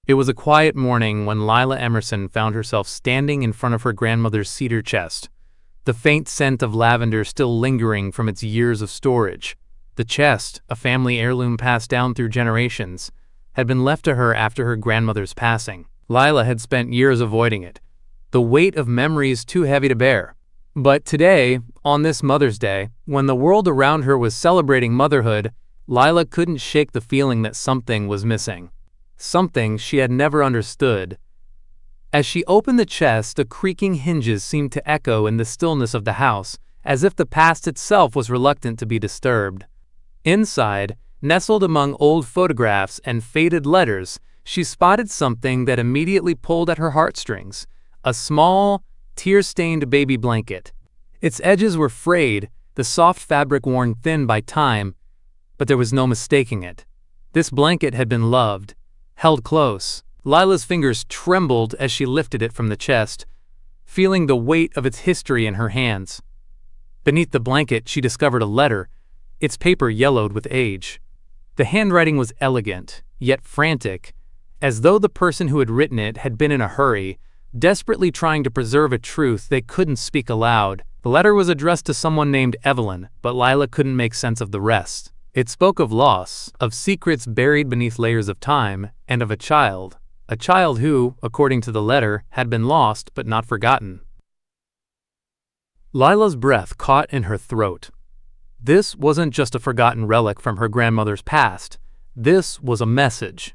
It was a quiet morning when Lila Emerson found herself standing in front of her grandmother's cedar chest, the faint scent of lavender still lingering from its years of storage. The chest, a family heirloom passed down through generations, had been left to her after her grandmother's passing. Lila had spent years avoiding it, the weight of memories too heavy to bear. But today, on this Mother's Day, when the world around her was celebrating motherhood, Lila couldn't shake the feeling that something was missing. Something she had never understood. As she opened the chest, the creaking hinges seemed to echo in the stillness of the house, as if the past itself was reluctant to be disturbed. Inside, nestled among old photographs and faded letters, she spotted something that immediately pulled at her heartstrings: a small, tear-stained baby blanket. Its edges were frayed, the soft fabric worn thin by time, but there was no mistaking it. This blanket had been loved, held close. Lila's fingers trembled as she lifted it from the chest, feeling the weight of its history in her hands. Beneath the blanket, she discovered a letter, its paper yellowed with age. The handwriting was elegant, yet frantic, as though the person who had written it had been in a hurry, desperately trying to preserve a truth they couldn't speak aloud. The letter was addressed to someone named Evelyn, but Lila couldn't make sense of the rest. It spoke of loss, of secrets buried beneath layers of time, and of a child who, according to the letter, had been lost but not forgotten. Lila's breath caught in her throat. This wasn't just a forgotten relic from her grandmother's past. This was a message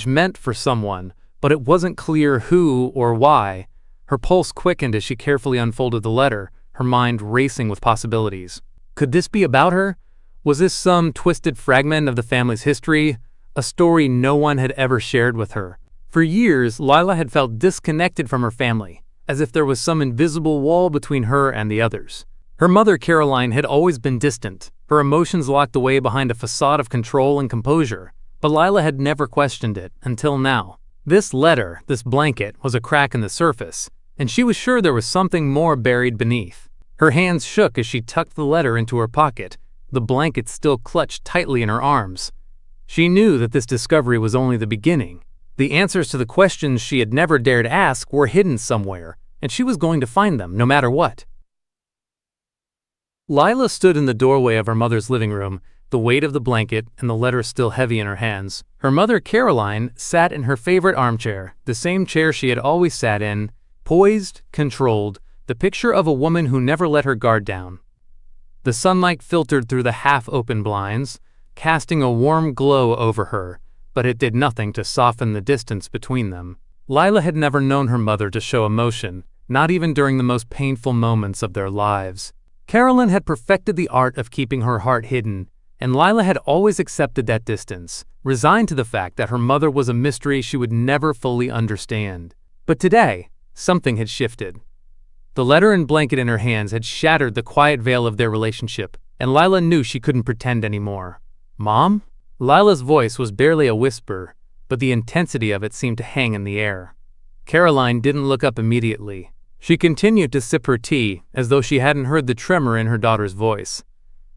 meant for someone, but it wasn't clear who or why. Her pulse quickened as she carefully unfolded the letter, her mind racing with possibilities. Could this be about her? Was this some twisted fragment of the family's history, a story no one had ever shared with her? For years, Lila had felt disconnected from her family, as if there was some invisible wall between her and the others. Her mother, Caroline, had always been distant, her emotions locked away behind a facade of control and composure, but Lila had never questioned it until now. This letter, this blanket, was a crack in the surface, and she was sure there was something more buried beneath. Her hands shook as she tucked the letter into her pocket, the blanket still clutched tightly in her arms. She knew that this discovery was only the beginning. The answers to the questions she had never dared ask were hidden somewhere, and she was going to find them, no matter what. Lila stood in the doorway of her mother's living room, the weight of the blanket and the letter still heavy in her hands. Her mother, Caroline, sat in her favorite armchair, the same chair she had always sat in, poised, controlled, the picture of a woman who never let her guard down. The sunlight filtered through the half-open blinds, casting a warm glow over her, but it did nothing to soften the distance between them. Lila had never known her mother to show emotion, not even during the most painful moments of their lives. Caroline had perfected the art of keeping her heart hidden, and Lila had always accepted that distance, resigned to the fact that her mother was a mystery she would never fully understand. But today, something had shifted. The letter and blanket in her hands had shattered the quiet veil of their relationship, and Lila knew she couldn't pretend anymore. "Mom?" Lila's voice was barely a whisper, but the intensity of it seemed to hang in the air. Caroline didn't look up immediately. She continued to sip her tea, as though she hadn't heard the tremor in her daughter's voice.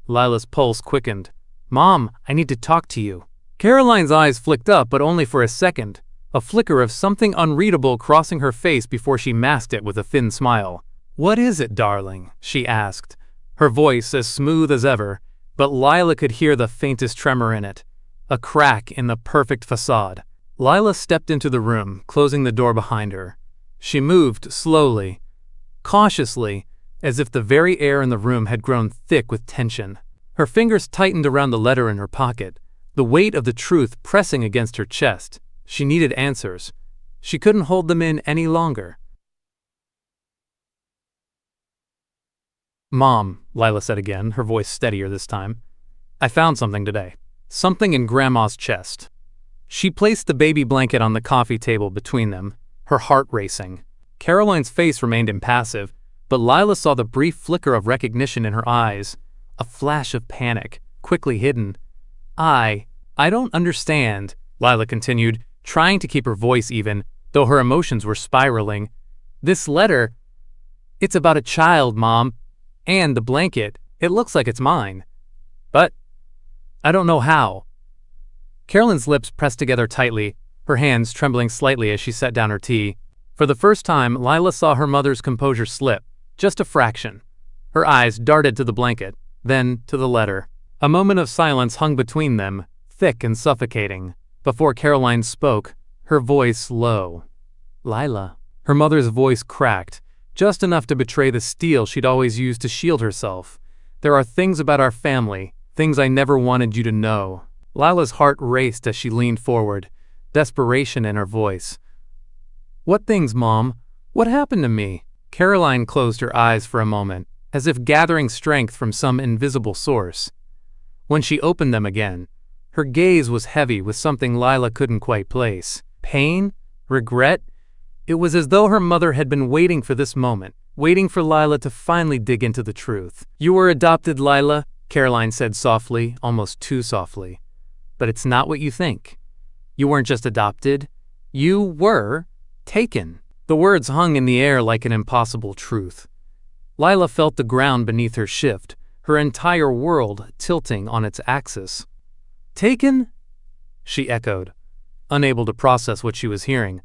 Lila's pulse quickened. "Mom, I need to talk to you." Caroline's eyes flicked up, but only for a second, a flicker of something unreadable crossing her face before she masked it with a thin smile. "What is it, darling?" she asked, her voice as smooth as ever, but Lila could hear the faintest tremor in it, a crack in the perfect facade. Lila stepped into the room, closing the door behind her. She moved slowly, cautiously, as if the very air in the room had grown thick with tension. Her fingers tightened around the letter in her pocket, the weight of the truth pressing against her chest. She needed answers. She couldn't hold them in any longer. "Mom," Lila said again, her voice steadier this time, "I found something today. Something in Grandma's chest." She placed the baby blanket on the coffee table between them, her heart racing. Caroline's face remained impassive, but Lila saw the brief flicker of recognition in her eyes, a flash of panic, quickly hidden. I don't understand," Lila continued, trying to keep her voice even, though her emotions were spiraling. "This letter, it's about a child, Mom, and the blanket, it looks like it's mine. But I don't know how." Caroline's lips pressed together tightly, her hands trembling slightly as she set down her tea. For the first time, Lila saw her mother's composure slip, just a fraction. Her eyes darted to the blanket, then to the letter. A moment of silence hung between them, thick and suffocating. Before Caroline spoke, her voice low. "Lila." Her mother's voice cracked, just enough to betray the steel she'd always used to shield herself. "There are things about our family, things I never wanted you to know." Lila's heart raced as she leaned forward, desperation in her voice. "What things, Mom? What happened to me?" Caroline closed her eyes for a moment, as if gathering strength from some invisible source. When she opened them again, her gaze was heavy with something Lila couldn't quite place. Pain? Regret? It was as though her mother had been waiting for this moment, waiting for Lila to finally dig into the truth. "You were adopted, Lila," Caroline said softly, almost too softly. "But it's not what you think. You weren't just adopted. You were taken." The words hung in the air like an impossible truth. Lila felt the ground beneath her shift, her entire world tilting on its axis. "Taken?" she echoed, unable to process what she was hearing.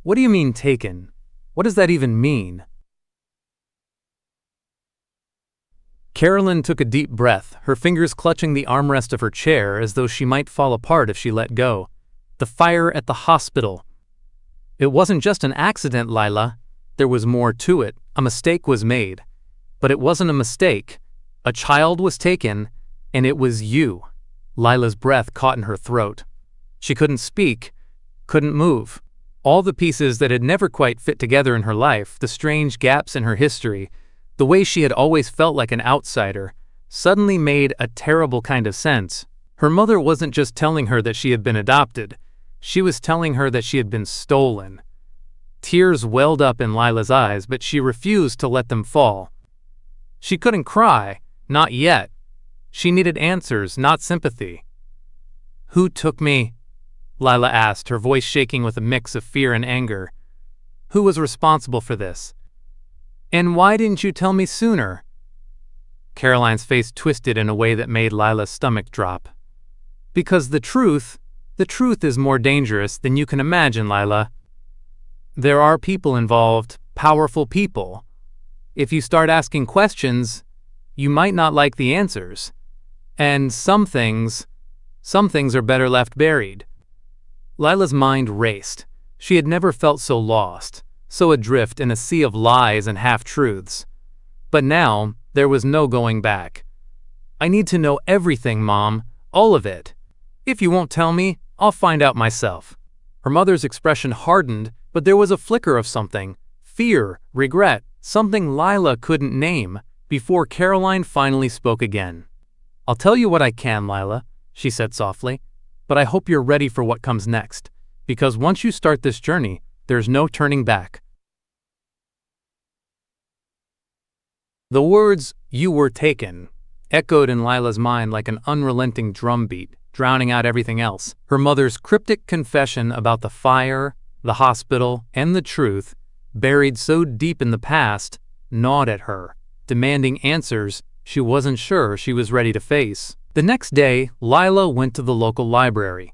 "What do you mean, taken? What does that even mean?" Carolyn took a deep breath, her fingers clutching the armrest of her chair as though she might fall apart if she let go. The fire at the hospital. It wasn't just an accident, Lila. There was more to it. A mistake was made. But it wasn't a mistake. A child was taken, and it was you. Lila's breath caught in her throat. She couldn't speak, couldn't move. All the pieces that had never quite fit together in her life, the strange gaps in her history, the way she had always felt like an outsider, suddenly made a terrible kind of sense. Her mother wasn't just telling her that she had been adopted. She was telling her that she had been stolen. Tears welled up in Lila's eyes, but she refused to let them fall. She couldn't cry, not yet. She needed answers, not sympathy. "Who took me?" Lila asked, her voice shaking with a mix of fear and anger. "Who was responsible for this? And why didn't you tell me sooner?" Caroline's face twisted in a way that made Lila's stomach drop. "Because the truth is more dangerous than you can imagine, Lila. There are people involved, powerful people. If you start asking questions, you might not like the answers. And some things are better left buried." Lila's mind raced. She had never felt so lost, so adrift in a sea of lies and half-truths. But now, there was no going back. "I need to know everything, Mom, all of it. If you won't tell me, I'll find out myself." Her mother's expression hardened, but there was a flicker of something, fear, regret, something Lila couldn't name, before Caroline finally spoke again. "I'll tell you what I can, Lila," she said softly, "but I hope you're ready for what comes next, because once you start this journey, there's no turning back." The words, "you were taken," echoed in Lila's mind like an unrelenting drumbeat, drowning out everything else. Her mother's cryptic confession about the fire, the hospital, and the truth, buried so deep in the past, gnawed at her, demanding answers she wasn't sure she was ready to face. The next day, Lila went to the local library.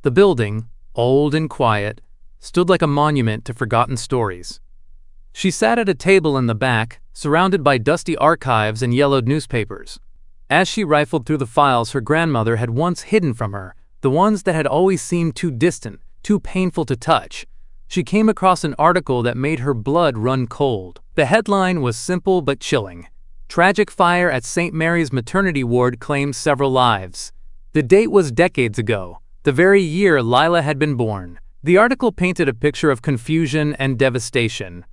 The building, old and quiet, stood like a monument to forgotten stories. She sat at a table in the back, surrounded by dusty archives and yellowed newspapers. As she rifled through the files her grandmother had once hidden from her, the ones that had always seemed too distant, too painful to touch, she came across an article that made her blood run cold. The headline was simple but chilling. "Tragic fire at St. Mary's maternity ward claims several lives." The date was decades ago, the very year Lila had been born. The article painted a picture of confusion and devastation.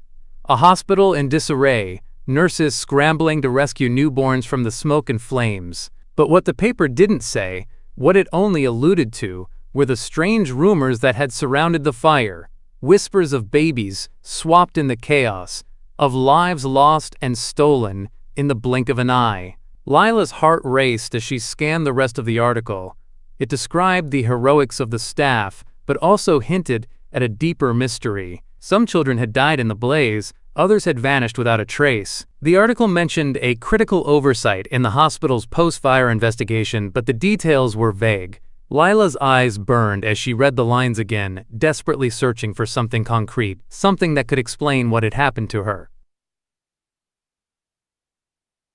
A hospital in disarray, nurses scrambling to rescue newborns from the smoke and flames. But what the paper didn't say, what it only alluded to, were the strange rumors that had surrounded the fire. Whispers of babies swapped in the chaos, of lives lost and stolen in the blink of an eye. Lila's heart raced as she scanned the rest of the article. It described the heroics of the staff, but also hinted at a deeper mystery. Some children had died in the blaze, others had vanished without a trace. The article mentioned a critical oversight in the hospital's post-fire investigation, but the details were vague. Lila's eyes burned as she read the lines again, desperately searching for something concrete, something that could explain what had happened to her.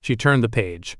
She turned the page.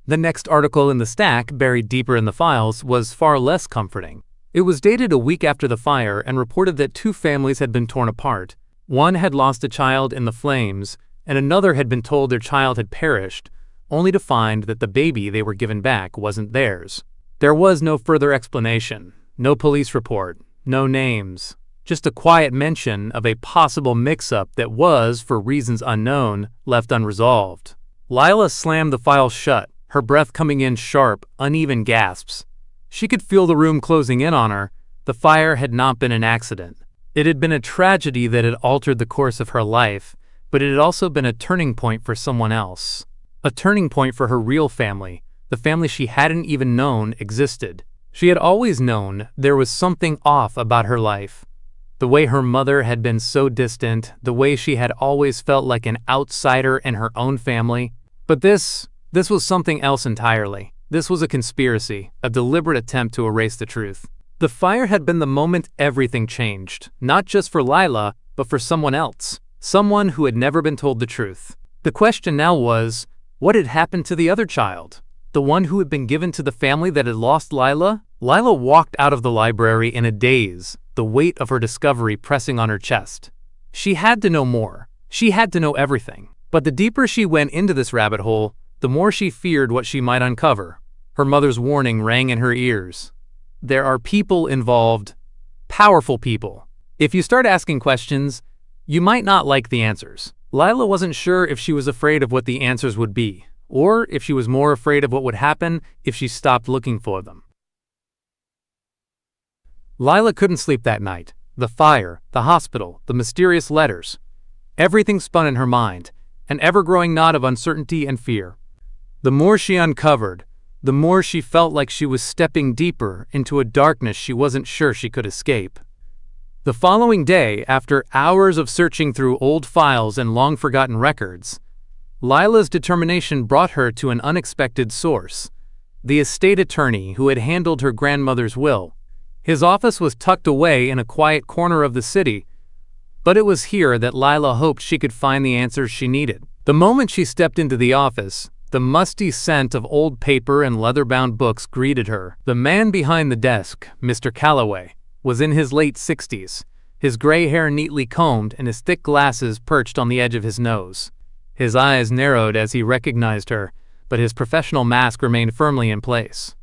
The next article in the stack, buried deeper in the files, was far less comforting. It was dated a week after the fire and reported that 2 families had been torn apart. One had lost a child in the flames, and another had been told their child had perished, only to find that the baby they were given back wasn't theirs. There was no further explanation, no police report, no names, just a quiet mention of a possible mix-up that was, for reasons unknown, left unresolved. Lila slammed the file shut, her breath coming in sharp, uneven gasps. She could feel the room closing in on her. The fire had not been an accident. It had been a tragedy that had altered the course of her life, but it had also been a turning point for someone else. A turning point for her real family, the family she hadn't even known existed. She had always known there was something off about her life. The way her mother had been so distant, the way she had always felt like an outsider in her own family. But this was something else entirely. This was a conspiracy, a deliberate attempt to erase the truth. The fire had been the moment everything changed, not just for Lila, but for someone else, someone who had never been told the truth. The question now was, what had happened to the other child? The one who had been given to the family that had lost Lila? Lila walked out of the library in a daze, the weight of her discovery pressing on her chest. She had to know more. She had to know everything. But the deeper she went into this rabbit hole, the more she feared what she might uncover. Her mother's warning rang in her ears. There are people involved, powerful people. If you start asking questions, you might not like the answers. Lila wasn't sure if she was afraid of what the answers would be, or if she was more afraid of what would happen if she stopped looking for them. Lila couldn't sleep that night. The fire, the hospital, the mysterious letters. Everything spun in her mind, an ever-growing knot of uncertainty and fear. The more she uncovered, the more she felt like she was stepping deeper into a darkness she wasn't sure she could escape. The following day, after hours of searching through old files and long-forgotten records, Lila's determination brought her to an unexpected source, the estate attorney who had handled her grandmother's will. His office was tucked away in a quiet corner of the city, but it was here that Lila hoped she could find the answers she needed. The moment she stepped into the office, the musty scent of old paper and leather-bound books greeted her. The man behind the desk, Mr. Calloway, was in his late 60s, his gray hair neatly combed and his thick glasses perched on the edge of his nose. His eyes narrowed as he recognized her, but his professional mask remained firmly in place.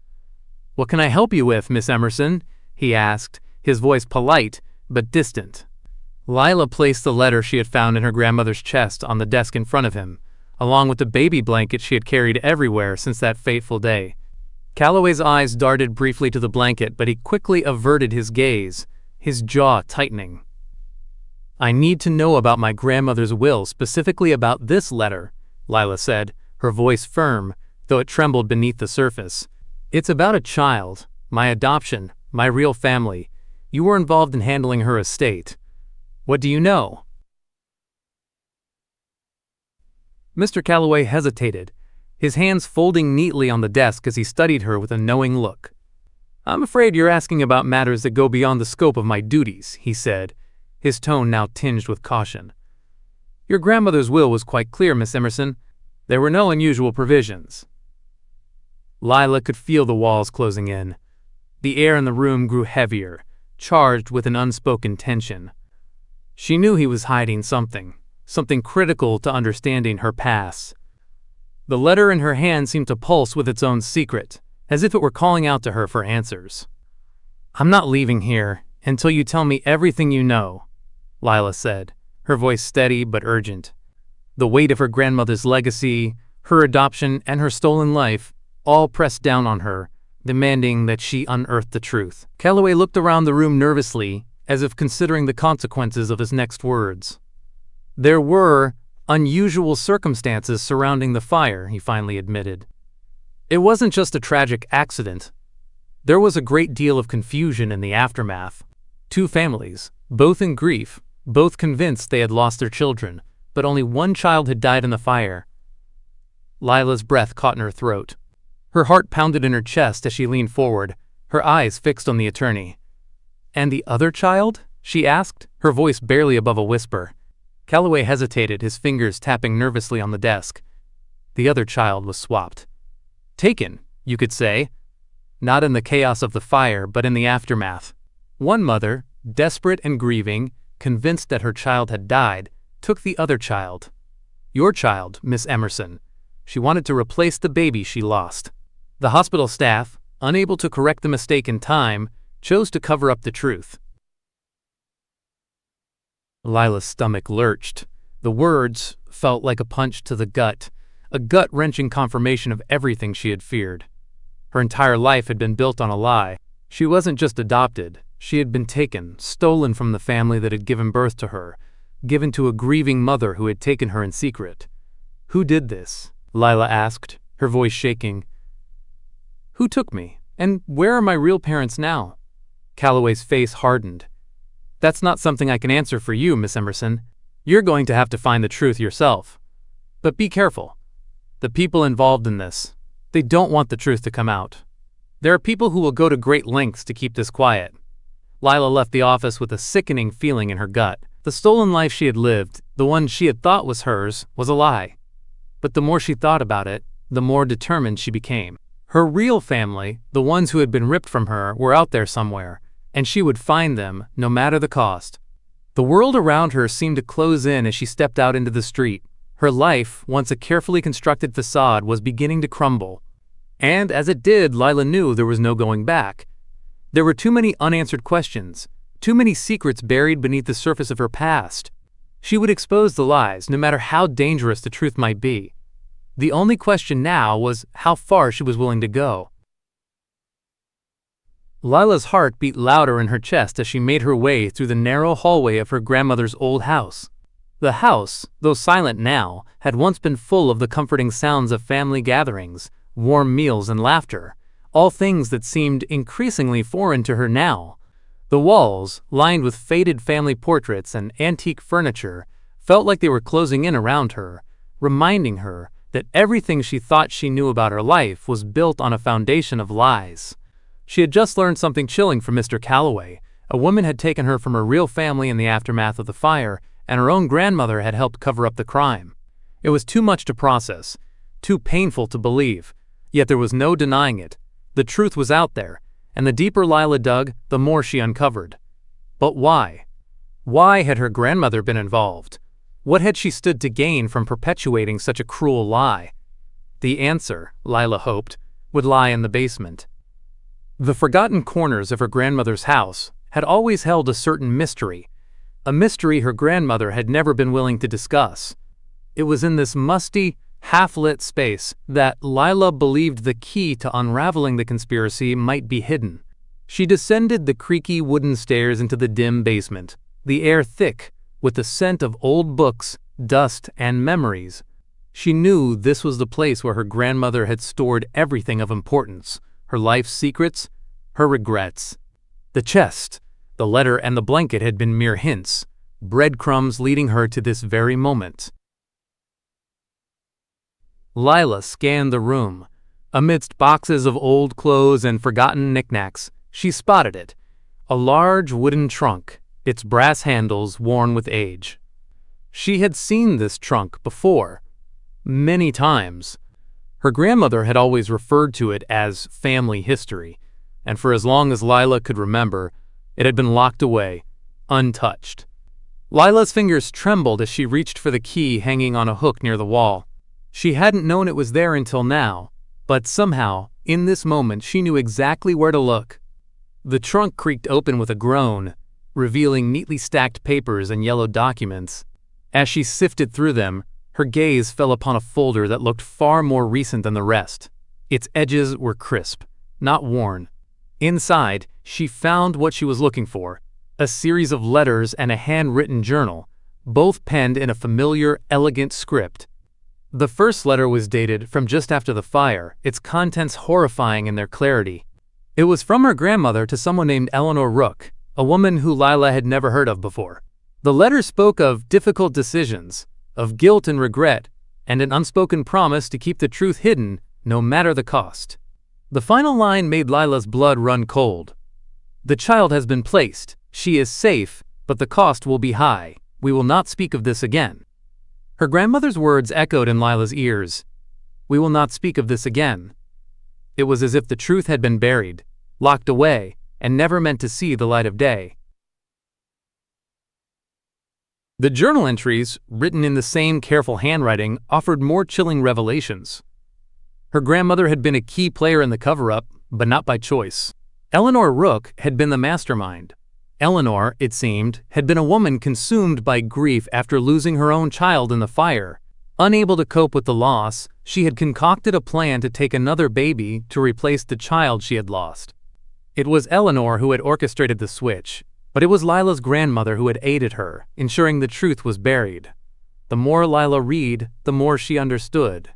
"What can I help you with, Miss Emerson?" he asked, his voice polite but distant. Lila placed the letter she had found in her grandmother's chest on the desk in front of him, along with the baby blanket she had carried everywhere since that fateful day. Calloway's eyes darted briefly to the blanket, but he quickly averted his gaze, his jaw tightening. "I need to know about my grandmother's will, specifically about this letter," Lila said, her voice firm, though it trembled beneath the surface. "It's about a child, my adoption, my real family. You were involved in handling her estate. What do you know?" Mr. Calloway hesitated, his hands folding neatly on the desk as he studied her with a knowing look. "I'm afraid you're asking about matters that go beyond the scope of my duties," he said, his tone now tinged with caution. "Your grandmother's will was quite clear, Miss Emerson. There were no unusual provisions." Lila could feel the walls closing in. The air in the room grew heavier, charged with an unspoken tension. She knew he was hiding something critical to understanding her past. The letter in her hand seemed to pulse with its own secret, as if it were calling out to her for answers. "I'm not leaving here until you tell me everything you know," Lila said, her voice steady but urgent. The weight of her grandmother's legacy, her adoption, and her stolen life all pressed down on her, demanding that she unearth the truth. Calloway looked around the room nervously, as if considering the consequences of his next words. "There were unusual circumstances surrounding the fire," he finally admitted. "It wasn't just a tragic accident. There was a great deal of confusion in the aftermath. 2 families, both in grief, both convinced they had lost their children, but only one child had died in the fire." Lila's breath caught in her throat. Her heart pounded in her chest as she leaned forward, her eyes fixed on the attorney. "And the other child?" she asked, her voice barely above a whisper. Calloway hesitated, his fingers tapping nervously on the desk. The other child was swapped. Taken, you could say. Not in the chaos of the fire, but in the aftermath. One mother, desperate and grieving, convinced that her child had died, took the other child. Your child, Miss Emerson. She wanted to replace the baby she lost. The hospital staff, unable to correct the mistake in time, chose to cover up the truth. Lila's stomach lurched. The words felt like a punch to the gut, a gut-wrenching confirmation of everything she had feared. Her entire life had been built on a lie. She wasn't just adopted. She had been taken, stolen from the family that had given birth to her, given to a grieving mother who had taken her in secret. Who did this? Lila asked, her voice shaking. Who took me? And where are my real parents now? Calloway's face hardened. That's not something I can answer for you, Miss Emerson. You're going to have to find the truth yourself. But be careful. The people involved in this, they don't want the truth to come out. There are people who will go to great lengths to keep this quiet. Lila left the office with a sickening feeling in her gut. The stolen life she had lived, the one she had thought was hers, was a lie. But the more she thought about it, the more determined she became. Her real family, the ones who had been ripped from her, were out there somewhere, and she would find them, no matter the cost. The world around her seemed to close in as she stepped out into the street. Her life, once a carefully constructed facade, was beginning to crumble. And as it did, Lila knew there was no going back. There were too many unanswered questions, too many secrets buried beneath the surface of her past. She would expose the lies, no matter how dangerous the truth might be. The only question now was how far she was willing to go. Lila's heart beat louder in her chest as she made her way through the narrow hallway of her grandmother's old house. The house, though silent now, had once been full of the comforting sounds of family gatherings, warm meals and laughter, all things that seemed increasingly foreign to her now. The walls, lined with faded family portraits and antique furniture, felt like they were closing in around her, reminding her that everything she thought she knew about her life was built on a foundation of lies. She had just learned something chilling from Mr. Calloway. A woman had taken her from her real family in the aftermath of the fire, and her own grandmother had helped cover up the crime. It was too much to process, too painful to believe, yet there was no denying it. The truth was out there, and the deeper Lila dug, the more she uncovered. But why? Why had her grandmother been involved? What had she stood to gain from perpetuating such a cruel lie? The answer, Lila hoped, would lie in the basement. The forgotten corners of her grandmother's house had always held a certain mystery, a mystery her grandmother had never been willing to discuss. It was in this musty, half-lit space that Lila believed the key to unraveling the conspiracy might be hidden. She descended the creaky wooden stairs into the dim basement, the air thick with the scent of old books, dust, and memories. She knew this was the place where her grandmother had stored everything of importance, her life's secrets, her regrets. The chest, the letter, and the blanket had been mere hints, breadcrumbs leading her to this very moment. Lila scanned the room. Amidst boxes of old clothes and forgotten knickknacks, she spotted it, a large wooden trunk, its brass handles worn with age. She had seen this trunk before, many times. Her grandmother had always referred to it as family history, and for as long as Lila could remember, it had been locked away, untouched. Lila's fingers trembled as she reached for the key hanging on a hook near the wall. She hadn't known it was there until now, but somehow, in this moment, she knew exactly where to look. The trunk creaked open with a groan, revealing neatly stacked papers and yellow documents. As she sifted through them, her gaze fell upon a folder that looked far more recent than the rest. Its edges were crisp, not worn. Inside, she found what she was looking for, a series of letters and a handwritten journal, both penned in a familiar, elegant script. The first letter was dated from just after the fire, its contents horrifying in their clarity. It was from her grandmother to someone named Eleanor Rook, a woman who Lila had never heard of before. The letter spoke of difficult decisions, of guilt and regret, and an unspoken promise to keep the truth hidden, no matter the cost. The final line made Lila's blood run cold. "The child has been placed. She is safe, but the cost will be high. We will not speak of this again." Her grandmother's words echoed in Lila's ears. "We will not speak of this again." It was as if the truth had been buried, locked away, and never meant to see the light of day. The journal entries, written in the same careful handwriting, offered more chilling revelations. Her grandmother had been a key player in the cover-up, but not by choice. Eleanor Rook had been the mastermind. Eleanor, it seemed, had been a woman consumed by grief after losing her own child in the fire. Unable to cope with the loss, she had concocted a plan to take another baby to replace the child she had lost. It was Eleanor who had orchestrated the switch, but it was Lila's grandmother who had aided her, ensuring the truth was buried. The more Lila read, the more she understood.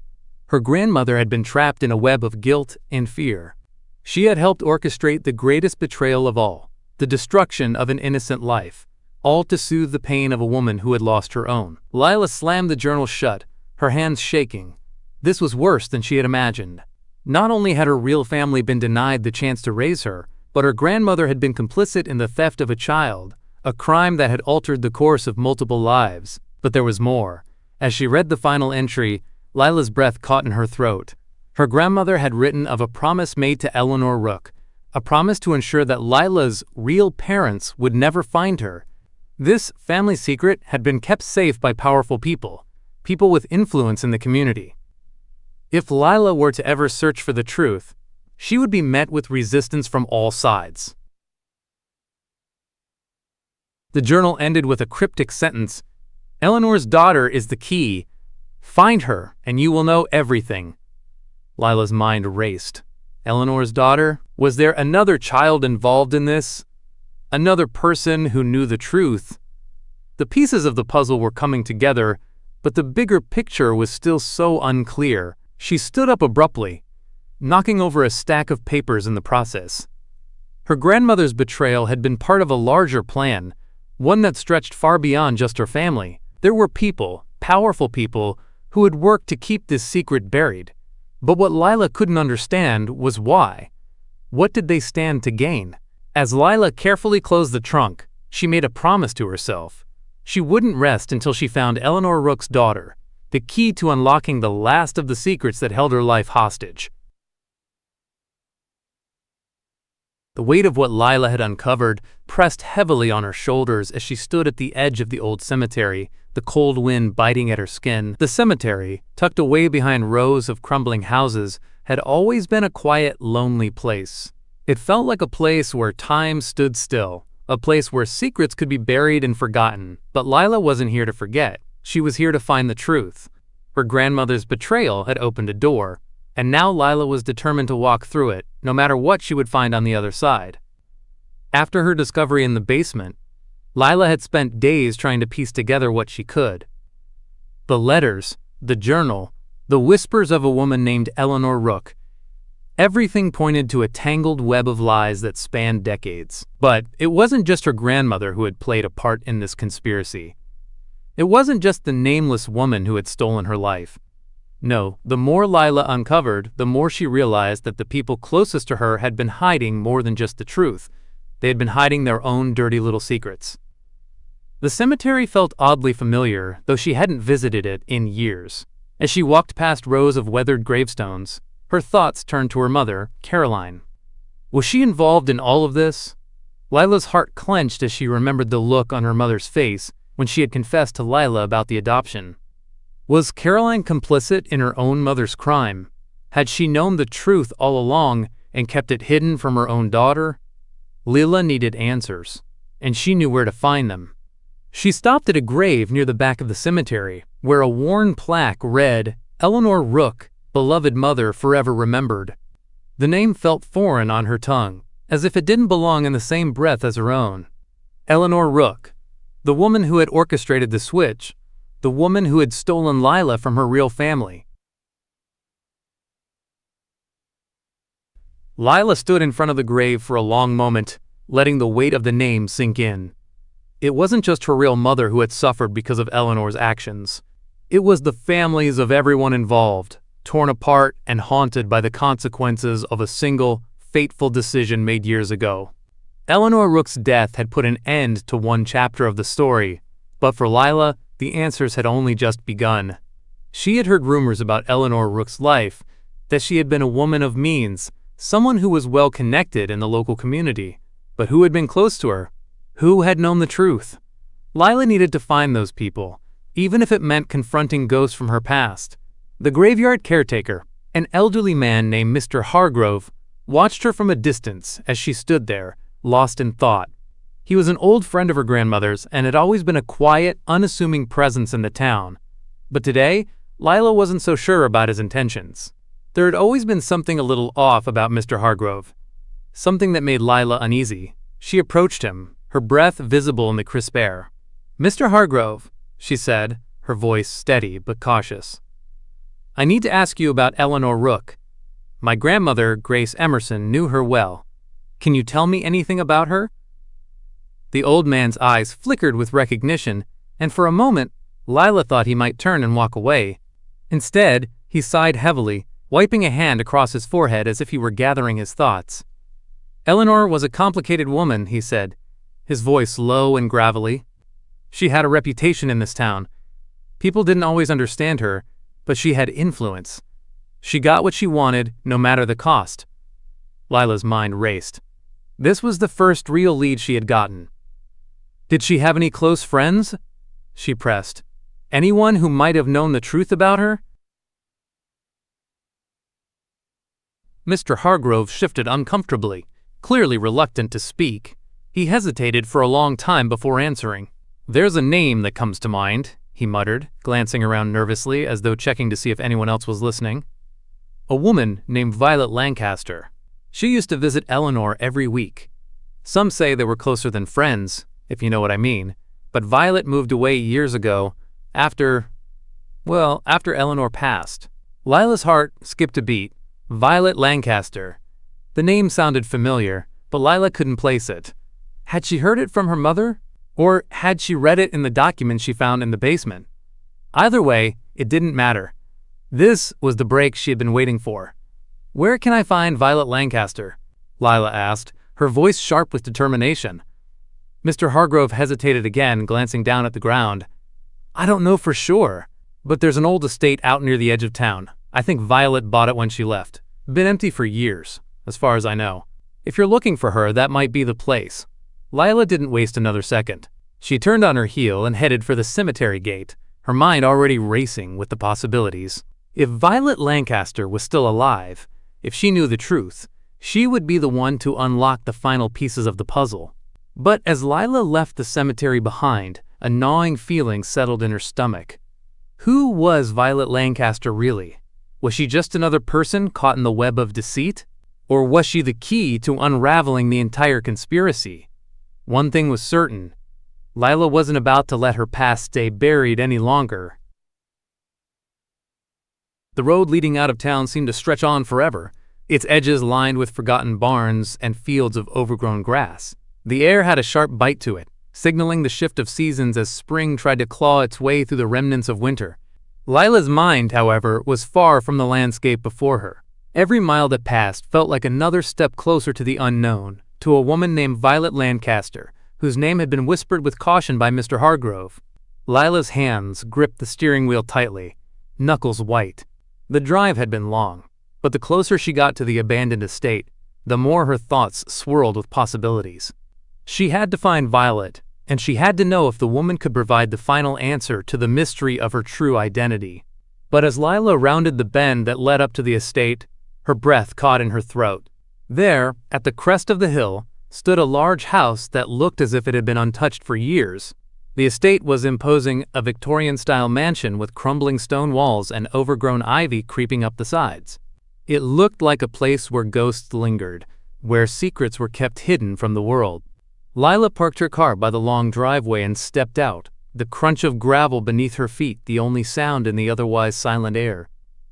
Her grandmother had been trapped in a web of guilt and fear. She had helped orchestrate the greatest betrayal of all, the destruction of an innocent life, all to soothe the pain of a woman who had lost her own. Lila slammed the journal shut, her hands shaking. This was worse than she had imagined. Not only had her real family been denied the chance to raise her, but her grandmother had been complicit in the theft of a child, a crime that had altered the course of multiple lives. But there was more. As she read the final entry, Lila's breath caught in her throat. Her grandmother had written of a promise made to Eleanor Rook, a promise to ensure that Lila's real parents would never find her. This family secret had been kept safe by powerful people with influence in the community. If Lila were to ever search for the truth, she would be met with resistance from all sides. The journal ended with a cryptic sentence: "Eleanor's daughter is the key. Find her, and you will know everything." Lila's mind raced. Eleanor's daughter? Was there another child involved in this? Another person who knew the truth? The pieces of the puzzle were coming together, but the bigger picture was still so unclear. She stood up abruptly, knocking over a stack of papers in the process. Her grandmother's betrayal had been part of a larger plan, one that stretched far beyond just her family. There were people, powerful people, who had worked to keep this secret buried. But what Lila couldn't understand was why. What did they stand to gain? As Lila carefully closed the trunk, she made a promise to herself. She wouldn't rest until she found Eleanor Rook's daughter, the key to unlocking the last of the secrets that held her life hostage. The weight of what Lila had uncovered pressed heavily on her shoulders as she stood at the edge of the old cemetery, the cold wind biting at her skin. The cemetery, tucked away behind rows of crumbling houses, had always been a quiet, lonely place. It felt like a place where time stood still, a place where secrets could be buried and forgotten. But Lila wasn't here to forget. She was here to find the truth. Her grandmother's betrayal had opened a door, and now Lila was determined to walk through it, no matter what she would find on the other side. After her discovery in the basement, Lila had spent days trying to piece together what she could. The letters, the journal, the whispers of a woman named Eleanor Rook. Everything pointed to a tangled web of lies that spanned decades. But it wasn't just her grandmother who had played a part in this conspiracy. It wasn't just the nameless woman who had stolen her life. No, the more Lila uncovered, the more she realized that the people closest to her had been hiding more than just the truth. They had been hiding their own dirty little secrets. The cemetery felt oddly familiar, though she hadn't visited it in years. As she walked past rows of weathered gravestones, her thoughts turned to her mother, Caroline. Was she involved in all of this? Lila's heart clenched as she remembered the look on her mother's face when she had confessed to Lila about the adoption. Was Caroline complicit in her own mother's crime? Had she known the truth all along and kept it hidden from her own daughter? Lila needed answers, and she knew where to find them. She stopped at a grave near the back of the cemetery, where a worn plaque read, "Eleanor Rook, beloved mother forever remembered." The name felt foreign on her tongue, as if it didn't belong in the same breath as her own. Eleanor Rook, the woman who had orchestrated the switch, the woman who had stolen Lila from her real family. Lila stood in front of the grave for a long moment, letting the weight of the name sink in. It wasn't just her real mother who had suffered because of Eleanor's actions. It was the families of everyone involved. torn apart and haunted by the consequences of a single, fateful decision made years ago. Eleanor Rook's death had put an end to one chapter of the story, but for Lila, the answers had only just begun. She had heard rumors about Eleanor Rook's life, that she had been a woman of means, someone who was well connected in the local community. But who had been close to her? Who had known the truth? Lila needed to find those people, even if it meant confronting ghosts from her past. The graveyard caretaker, an elderly man named Mr. Hargrove, watched her from a distance as she stood there, lost in thought. He was an old friend of her grandmother's and had always been a quiet, unassuming presence in the town. But today, Lila wasn't so sure about his intentions. There had always been something a little off about Mr. Hargrove, something that made Lila uneasy. She approached him, her breath visible in the crisp air. "Mr. Hargrove," she said, her voice steady but cautious. "I need to ask you about Eleanor Rook. My grandmother, Grace Emerson, knew her well. Can you tell me anything about her?" The old man's eyes flickered with recognition, and for a moment, Lila thought he might turn and walk away. Instead, he sighed heavily, wiping a hand across his forehead as if he were gathering his thoughts. "Eleanor was a complicated woman," he said, his voice low and gravelly. "She had a reputation in this town. People didn't always understand her, but she had influence. She got what she wanted, no matter the cost." Lila's mind raced. This was the first real lead she had gotten. "Did she have any close friends?" she pressed. "Anyone who might have known the truth about her?" Mr. Hargrove shifted uncomfortably, clearly reluctant to speak. He hesitated for a long time before answering. "There's a name that comes to mind," he muttered, glancing around nervously as though checking to see if anyone else was listening. "A woman named Violet Lancaster. She used to visit Eleanor every week. Some say they were closer than friends, if you know what I mean, but Violet moved away years ago, after Eleanor passed." Lila's heart skipped a beat. Violet Lancaster. The name sounded familiar, but Lila couldn't place it. Had she heard it from her mother? Or had she read it in the documents she found in the basement? Either way, it didn't matter. This was the break she had been waiting for. "Where can I find Violet Lancaster?" Lila asked, her voice sharp with determination. Mr. Hargrove hesitated again, glancing down at the ground. "I don't know for sure, but there's an old estate out near the edge of town. I think Violet bought it when she left. Been empty for years, as far as I know. If you're looking for her, that might be the place." Lila didn't waste another second. She turned on her heel and headed for the cemetery gate, her mind already racing with the possibilities. If Violet Lancaster was still alive, if she knew the truth, she would be the one to unlock the final pieces of the puzzle. But as Lila left the cemetery behind, a gnawing feeling settled in her stomach. Who was Violet Lancaster really? Was she just another person caught in the web of deceit? Or was she the key to unraveling the entire conspiracy? One thing was certain. Lila wasn't about to let her past stay buried any longer. The road leading out of town seemed to stretch on forever, its edges lined with forgotten barns and fields of overgrown grass. The air had a sharp bite to it, signaling the shift of seasons as spring tried to claw its way through the remnants of winter. Lila's mind, however, was far from the landscape before her. Every mile that passed felt like another step closer to the unknown, to a woman named Violet Lancaster, whose name had been whispered with caution by Mr. Hargrove. Lila's hands gripped the steering wheel tightly, knuckles white. The drive had been long, but the closer she got to the abandoned estate, the more her thoughts swirled with possibilities. She had to find Violet, and she had to know if the woman could provide the final answer to the mystery of her true identity. But as Lila rounded the bend that led up to the estate, her breath caught in her throat. There, at the crest of the hill, stood a large house that looked as if it had been untouched for years. The estate was imposing, a Victorian-style mansion with crumbling stone walls and overgrown ivy creeping up the sides. It looked like a place where ghosts lingered, where secrets were kept hidden from the world. Lila parked her car by the long driveway and stepped out, the crunch of gravel beneath her feet the only sound in the otherwise silent air.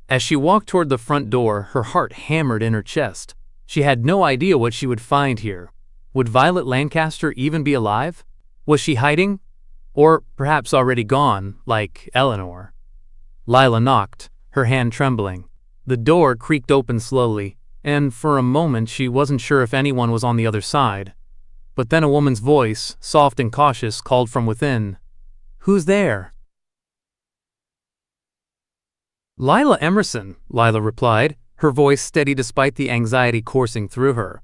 As she walked toward the front door, her heart hammered in her chest. She had no idea what she would find here. Would Violet Lancaster even be alive? Was she hiding? Or perhaps already gone, like Eleanor? Lila knocked, her hand trembling. The door creaked open slowly, and for a moment she wasn't sure if anyone was on the other side. But then a woman's voice, soft and cautious, called from within. "Who's there?" "Lila Emerson," Lila replied, her voice steady despite the anxiety coursing through her.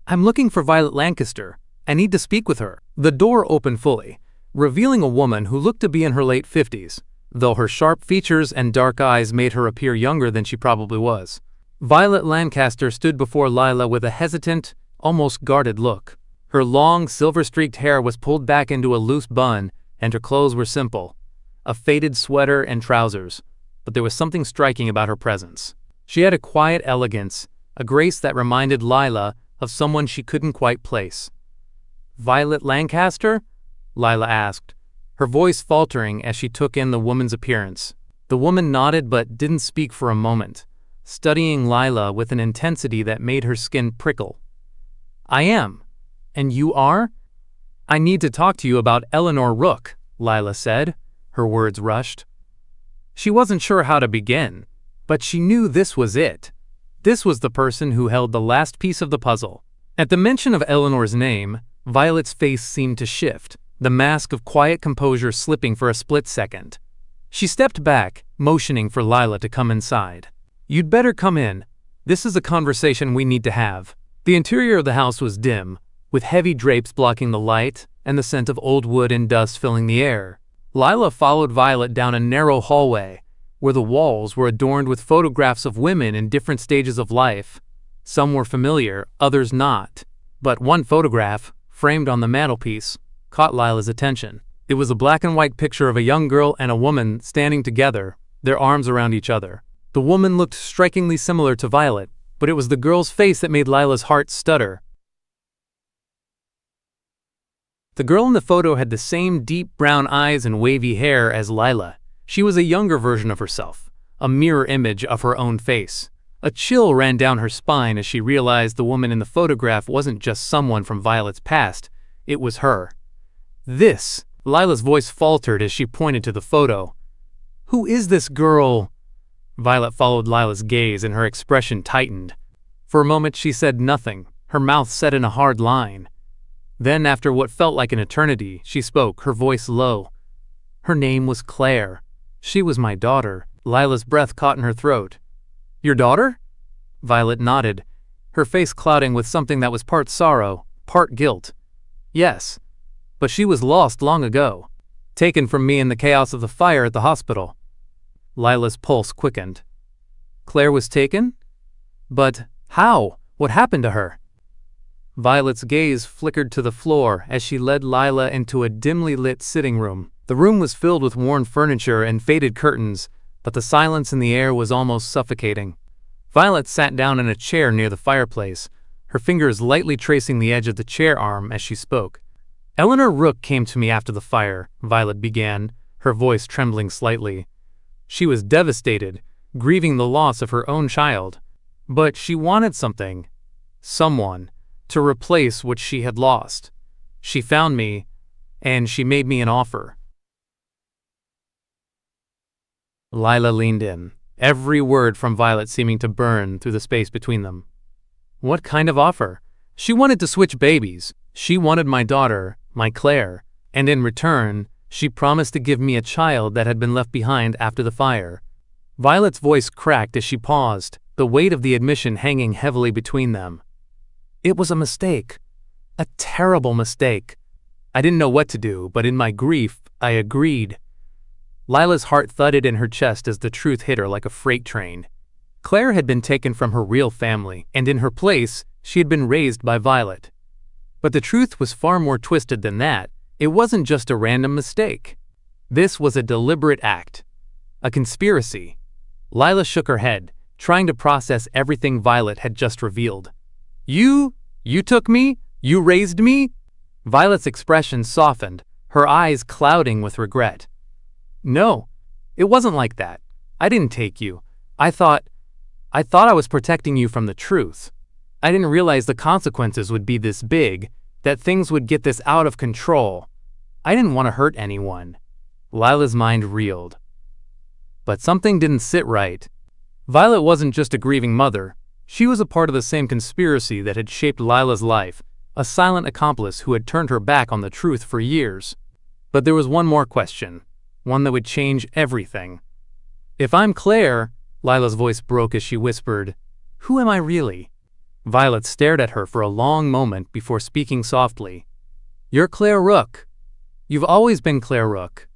"I'm looking for Violet Lancaster. I need to speak with her." The door opened fully, revealing a woman who looked to be in her late 50s, though her sharp features and dark eyes made her appear younger than she probably was. Violet Lancaster stood before Lila with a hesitant, almost guarded look. Her long, silver-streaked hair was pulled back into a loose bun, and her clothes were simple, a faded sweater and trousers, but there was something striking about her presence. She had a quiet elegance, a grace that reminded Lila of someone she couldn't quite place. "Violet Lancaster?" Lila asked, her voice faltering as she took in the woman's appearance. The woman nodded but didn't speak for a moment, studying Lila with an intensity that made her skin prickle. "I am. And you are?" "I need to talk to you about Eleanor Rook," Lila said, her words rushed. She wasn't sure how to begin, but she knew this was it. This was the person who held the last piece of the puzzle. At the mention of Eleanor's name, Violet's face seemed to shift, the mask of quiet composure slipping for a split second. She stepped back, motioning for Lila to come inside. "You'd better come in. This is a conversation we need to have." The interior of the house was dim, with heavy drapes blocking the light and the scent of old wood and dust filling the air. Lila followed Violet down a narrow hallway, where the walls were adorned with photographs of women in different stages of life. Some were familiar, others not. But one photograph, framed on the mantelpiece, caught Lila's attention. It was a black and white picture of a young girl and a woman standing together, their arms around each other. The woman looked strikingly similar to Violet, but it was the girl's face that made Lila's heart stutter. The girl in the photo had the same deep brown eyes and wavy hair as Lila. She was a younger version of herself, a mirror image of her own face. A chill ran down her spine as she realized the woman in the photograph wasn't just someone from Violet's past, it was her. "This," Lila's voice faltered as she pointed to the photo. "Who is this girl?" Violet followed Lila's gaze and her expression tightened. For a moment she said nothing, her mouth set in a hard line. Then, after what felt like an eternity, she spoke, her voice low. "Her name was Claire. She was my daughter." Lila's breath caught in her throat. "Your daughter?" Violet nodded, her face clouding with something that was part sorrow, part guilt. "Yes, but she was lost long ago, taken from me in the chaos of the fire at the hospital." Lila's pulse quickened. "Claire was taken? But how? What happened to her?" Violet's gaze flickered to the floor as she led Lila into a dimly lit sitting room. The room was filled with worn furniture and faded curtains, but the silence in the air was almost suffocating. Violet sat down in a chair near the fireplace, her fingers lightly tracing the edge of the chair arm as she spoke. "Eleanor Rook came to me after the fire," Violet began, her voice trembling slightly. She was devastated, grieving the loss of her own child. But she wanted something, someone, to replace what she had lost. She found me, and she made me an offer. Lila leaned in, every word from Violet seeming to burn through the space between them. What kind of offer? She wanted to switch babies. She wanted my daughter, my Claire, and in return, she promised to give me a child that had been left behind after the fire. Violet's voice cracked as she paused, the weight of the admission hanging heavily between them. It was a mistake. A terrible mistake. I didn't know what to do, but in my grief, I agreed. Lila's heart thudded in her chest as the truth hit her like a freight train. Claire had been taken from her real family, and in her place, she had been raised by Violet. But the truth was far more twisted than that. It wasn't just a random mistake. This was a deliberate act. A conspiracy. Lila shook her head, trying to process everything Violet had just revealed. You took me? You raised me?" Violet's expression softened, her eyes clouding with regret. "No, it wasn't like that. I didn't take you. I thought I was protecting you from the truth. I didn't realize the consequences would be this big, that things would get this out of control. I didn't want to hurt anyone." Lila's mind reeled. But something didn't sit right. Violet wasn't just a grieving mother, she was a part of the same conspiracy that had shaped Lila's life, a silent accomplice who had turned her back on the truth for years. But there was one more question, one that would change everything. "If I'm Claire," Lila's voice broke as she whispered, "who am I really?" Violet stared at her for a long moment before speaking softly. "You're Claire Rook. You've always been Claire Rook.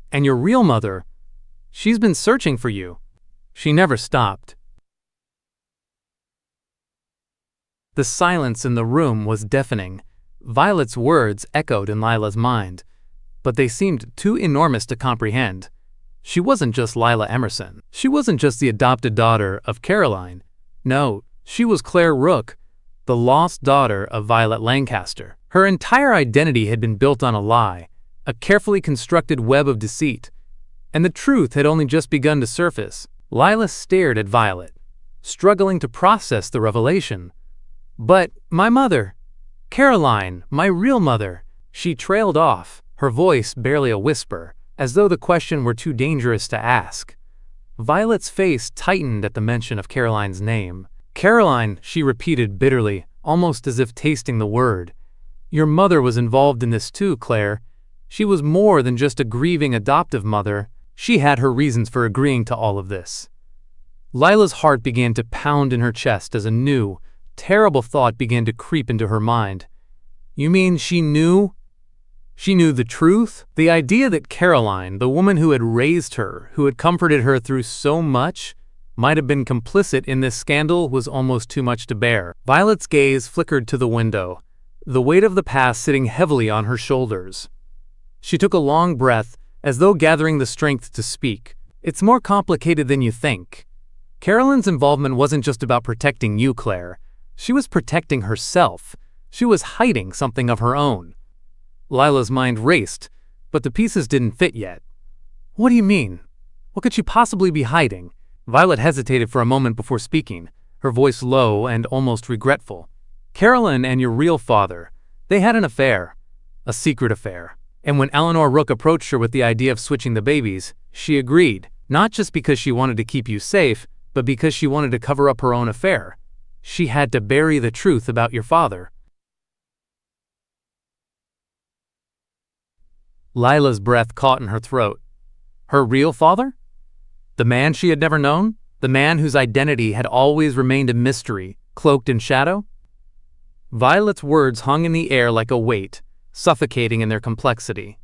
And your real mother, she's been searching for you. She never stopped." The silence in the room was deafening. Violet's words echoed in Lila's mind, but they seemed too enormous to comprehend. She wasn't just Lila Emerson. She wasn't just the adopted daughter of Caroline. No, she was Claire Rook, the lost daughter of Violet Lancaster. Her entire identity had been built on a lie, a carefully constructed web of deceit, and the truth had only just begun to surface. Lila stared at Violet, struggling to process the revelation. "But my mother, Caroline, my real mother," she trailed off, her voice barely a whisper, as though the question were too dangerous to ask. Violet's face tightened at the mention of Caroline's name. "Caroline," she repeated bitterly, almost as if tasting the word. "Your mother was involved in this too, Claire. She was more than just a grieving adoptive mother. She had her reasons for agreeing to all of this." Lila's heart began to pound in her chest as a new, terrible thought began to creep into her mind. "You mean she knew? She knew the truth?" The idea that Caroline, the woman who had raised her, who had comforted her through so much, might have been complicit in this scandal was almost too much to bear. Violet's gaze flickered to the window, the weight of the past sitting heavily on her shoulders. She took a long breath, as though gathering the strength to speak. "It's more complicated than you think. Caroline's involvement wasn't just about protecting you, Claire. She was protecting herself. She was hiding something of her own." Lila's mind raced, but the pieces didn't fit yet. "What do you mean? What could she possibly be hiding?" Violet hesitated for a moment before speaking, her voice low and almost regretful. "Caroline and your real father, they had an affair, a secret affair. And when Eleanor Rook approached her with the idea of switching the babies, she agreed, not just because she wanted to keep you safe, but because she wanted to cover up her own affair. She had to bury the truth about your father." Lila's breath caught in her throat. Her real father? The man she had never known? The man whose identity had always remained a mystery, cloaked in shadow? Violet's words hung in the air like a weight, suffocating in their complexity.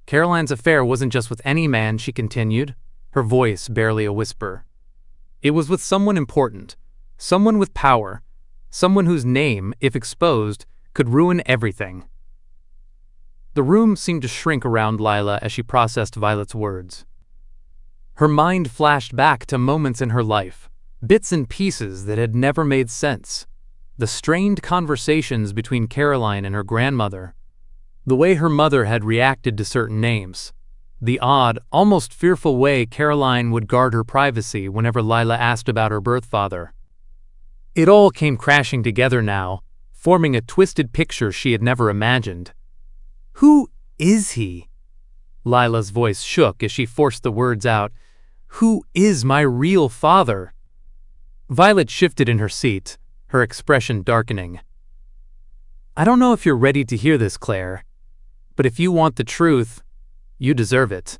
"Caroline's affair wasn't just with any man," she continued, her voice barely a whisper. "It was with someone important, someone with power, someone whose name, if exposed, could ruin everything." The room seemed to shrink around Lila as she processed Violet's words. Her mind flashed back to moments in her life, bits and pieces that had never made sense. The strained conversations between Caroline and her grandmother, the way her mother had reacted to certain names, the odd, almost fearful way Caroline would guard her privacy whenever Lila asked about her birth father. It all came crashing together now, forming a twisted picture she had never imagined. "Who is he?" Lila's voice shook as she forced the words out. "Who is my real father?" Violet shifted in her seat, her expression darkening. "I don't know if you're ready to hear this, Claire, but if you want the truth, you deserve it."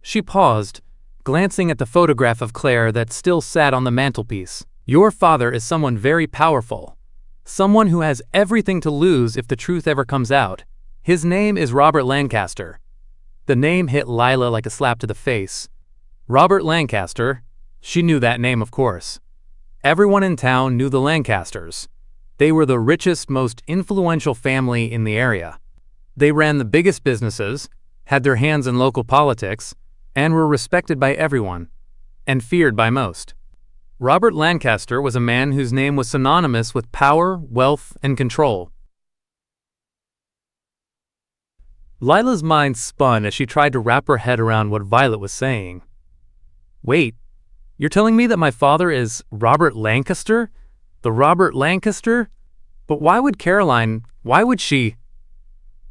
She paused, glancing at the photograph of Claire that still sat on the mantelpiece. "Your father is someone very powerful, someone who has everything to lose if the truth ever comes out. His name is Robert Lancaster." The name hit Lila like a slap to the face. Robert Lancaster. She knew that name, of course. Everyone in town knew the Lancasters. They were the richest, most influential family in the area. They ran the biggest businesses, had their hands in local politics, and were respected by everyone, and feared by most. Robert Lancaster was a man whose name was synonymous with power, wealth, and control. Lila's mind spun as she tried to wrap her head around what Violet was saying. "Wait, you're telling me that my father is Robert Lancaster? The Robert Lancaster? But why would she?"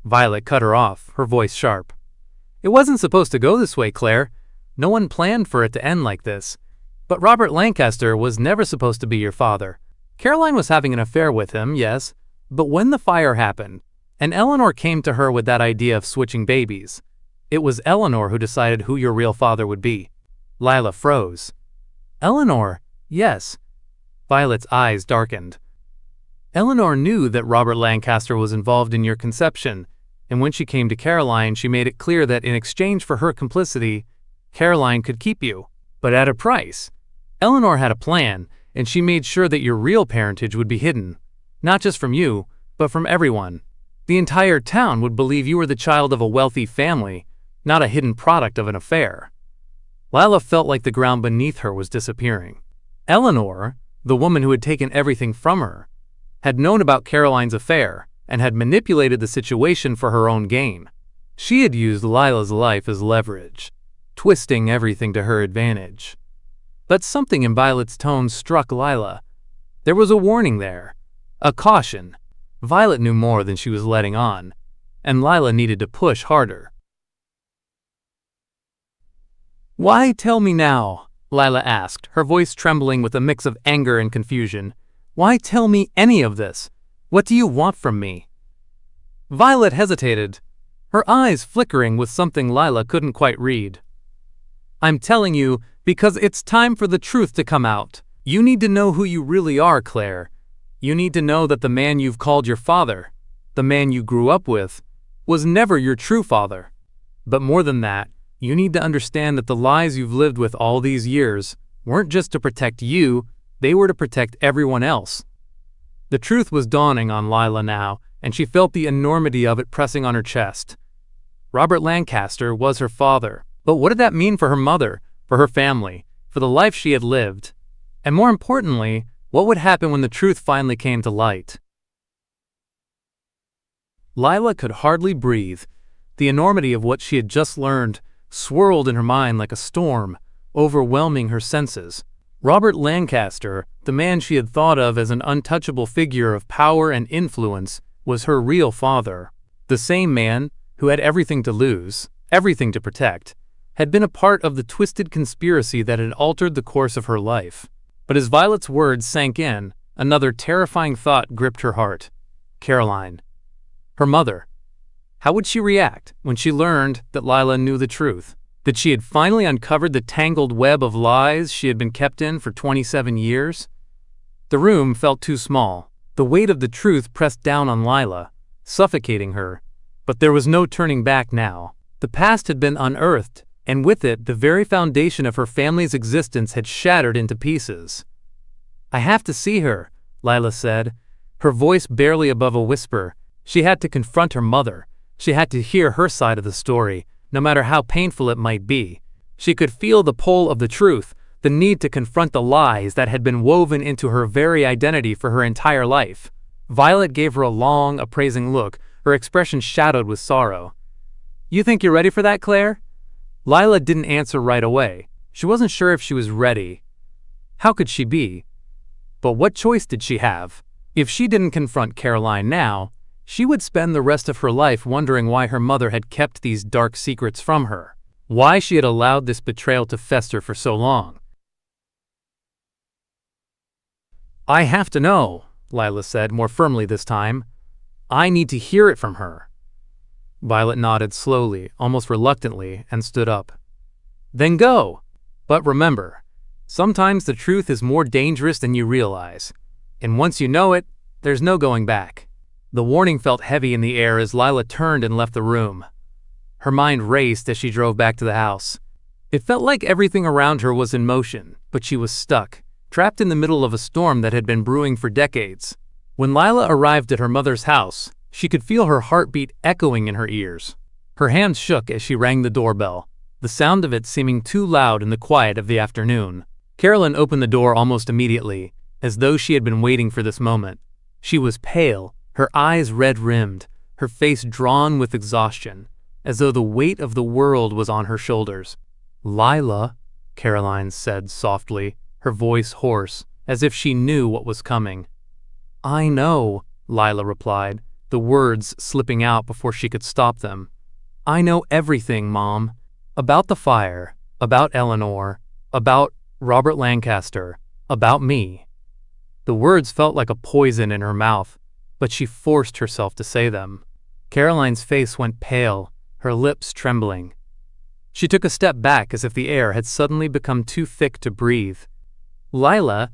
Violet cut her off, her voice sharp. "It wasn't supposed to go this way, Claire. No one planned for it to end like this. But Robert Lancaster was never supposed to be your father. Caroline was having an affair with him, yes, but when the fire happened, and Eleanor came to her with that idea of switching babies, it was Eleanor who decided who your real father would be. Lila froze. Eleanor, yes. Violet's eyes darkened. Eleanor knew that Robert Lancaster was involved in your conception, and when she came to Caroline, she made it clear that in exchange for her complicity, Caroline could keep you, but at a price. Eleanor had a plan, and she made sure that your real parentage would be hidden, not just from you, but from everyone. The entire town would believe you were the child of a wealthy family, not a hidden product of an affair. Lila felt like the ground beneath her was disappearing. Eleanor, the woman who had taken everything from her, had known about Caroline's affair and had manipulated the situation for her own gain. She had used Lila's life as leverage, twisting everything to her advantage. But something in Violet's tone struck Lila. There was a warning there, a caution. Violet knew more than she was letting on, and Lila needed to push harder. "Why tell me now?" Lila asked, her voice trembling with a mix of anger and confusion. "Why tell me any of this? What do you want from me?" Violet hesitated, her eyes flickering with something Lila couldn't quite read. "I'm telling you because it's time for the truth to come out. You need to know who you really are, Claire. You need to know that the man you've called your father, the man you grew up with, was never your true father. But more than that, you need to understand that the lies you've lived with all these years weren't just to protect you, they were to protect everyone else." The truth was dawning on Lila now, and she felt the enormity of it pressing on her chest. Robert Lancaster was her father, but what did that mean for her mother, for her family, for the life she had lived? And more importantly, what would happen when the truth finally came to light? Lila could hardly breathe. The enormity of what she had just learned swirled in her mind like a storm, overwhelming her senses. Robert Lancaster, the man she had thought of as an untouchable figure of power and influence, was her real father. The same man, who had everything to lose, everything to protect, had been a part of the twisted conspiracy that had altered the course of her life. But as Violet's words sank in, another terrifying thought gripped her heart. Caroline. Her mother. How would she react when she learned that Lila knew the truth? That she had finally uncovered the tangled web of lies she had been kept in for 27 years? The room felt too small. The weight of the truth pressed down on Lila, suffocating her. But there was no turning back now. The past had been unearthed, and with it, the very foundation of her family's existence had shattered into pieces. "I have to see her," Lila said, her voice barely above a whisper. She had to confront her mother. She had to hear her side of the story, no matter how painful it might be. She could feel the pull of the truth, the need to confront the lies that had been woven into her very identity for her entire life. Violet gave her a long, appraising look, her expression shadowed with sorrow. "You think you're ready for that, Claire?" Lila didn't answer right away. She wasn't sure if she was ready. How could she be? But what choice did she have? If she didn't confront Caroline now, she would spend the rest of her life wondering why her mother had kept these dark secrets from her, why she had allowed this betrayal to fester for so long. "I have to know," Lila said, more firmly this time. "I need to hear it from her." Violet nodded slowly, almost reluctantly, and stood up. "Then go. But remember, sometimes the truth is more dangerous than you realize, and once you know it, there's no going back." The warning felt heavy in the air as Lila turned and left the room. Her mind raced as she drove back to the house. It felt like everything around her was in motion, but she was stuck, trapped in the middle of a storm that had been brewing for decades. When Lila arrived at her mother's house, she could feel her heartbeat echoing in her ears. Her hands shook as she rang the doorbell, the sound of it seeming too loud in the quiet of the afternoon. Carolyn opened the door almost immediately, as though she had been waiting for this moment. She was pale, her eyes red-rimmed, her face drawn with exhaustion, as though the weight of the world was on her shoulders. "Lila," Caroline said softly, her voice hoarse, as if she knew what was coming. "I know," Lila replied, the words slipping out before she could stop them. "I know everything, Mom. About the fire, about Eleanor, about Robert Lancaster, about me. The words felt like a poison in her mouth, but she forced herself to say them. Caroline's face went pale, her lips trembling. She took a step back as if the air had suddenly become too thick to breathe. Lila,